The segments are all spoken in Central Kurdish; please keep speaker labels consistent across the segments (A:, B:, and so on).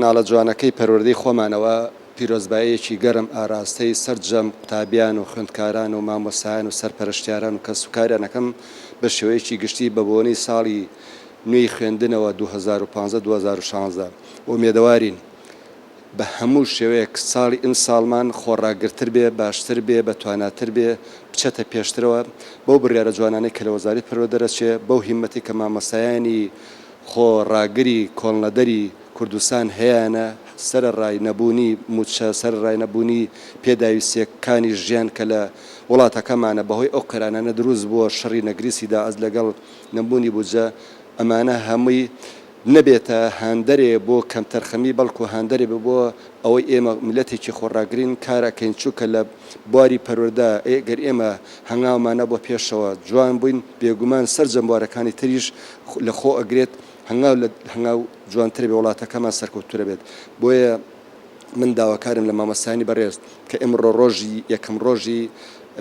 A: کەناڵە جوانەکەی پەروەردەی خۆمانەوە پیرۆزباییەکی گەرم ئاراستەی سەرجەم قوتابیان و خوێندکاران و مامۆسایان و سەرپەرشتیاران و کەسوکاریانەکەم بە شێوەیەکی گشتی بە بۆنەی ساڵی نوێی خوێندنەوە 2015-2016 ئومێدەوارین بە هەموو شێوەیەک ساڵی ئەم ساڵمان خۆڕاگرتر بێ، باشتر بێ، بەتواناتر بێ، بچێتە پێشترەوە بەو بڕیارە جوانانەی کە لە وەزارەتی پەروەردە دەرەچێ، بەو هیممەتی کە مامۆسایانی خۆڕاگری کۆڵنەدەری کوردستان هەیەە سەرڕای نەبوونی موچە سەرڕای نەبوونی پێداویستیەکانی ژیان کە لە وڵاتەکەمانە بەهۆی ئەو قەرانانە دروست بووە شەڕی نەگریسیدا ئەز لەگەڵ نەبوونی بودجە ئەمانە هەمووی نەبێتە هاندەرێ بۆ کەمتەرخەمی بەڵکو هاندەرێ بۆ ئەوەی ئێمە میلەتێکی خۆڕاگرین کارەکەین چووکە لە بواری پەروەردە ئەگەر ئێمە هەنگاومانە بۆ پێشەوە جوان بووین بێگومان سەرجەم بوارەکانی تریش لە خۆ ئەگرێت هەنگاو جوانتر بێ وڵاتەکەمان سەرکەوتوورە بێت. بۆیە من داواکارم لە مامۆسایانی بەڕێز کە ئێمڕۆ ڕۆژی یەکەم ڕۆژی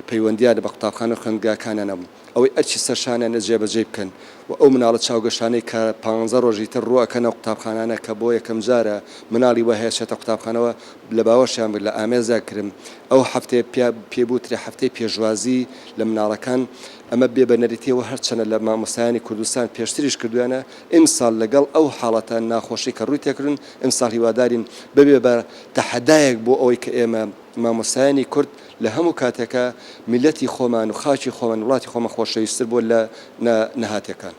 A: پەیوەندیان بە قوتابخانە و خوێندگاکانە نەبوو ئەوەی ئەرچی سەرشانیان جێبەجێ بکەن و ئەو مناڵە چاوگەشانەی کە 15 ڕۆژی تر ڕوەکەنە قوتابخانانە کە بۆ یەکەم جارە مناڵی وە هەیەچێتە قوتابخانەوە لە باوەشیان لە ئامێزا کرم ئەو هەفتەیە پێبووترێ هەفتەی پێشوازی لە مناڵەکان ئەمە بێبەنەریتیەوە هەرچەنە لە مامۆسایانی کوردستان پێشتریش کردویانە ئیمساڵ لەگەڵ ئەو حاڵەتە ناخۆشی کە ڕووی تێکردن ئیمساڵ هیوادارین ببێ بە تەحەدایەک بۆ ئەوەی کە ئێمە مامۆسایانی کورد لە هەموو کاتێکە میلەتی خۆمان و خاکی خۆمان وڵاتی خۆمە خۆشەویستتر بۆ لە نەهاتەکان.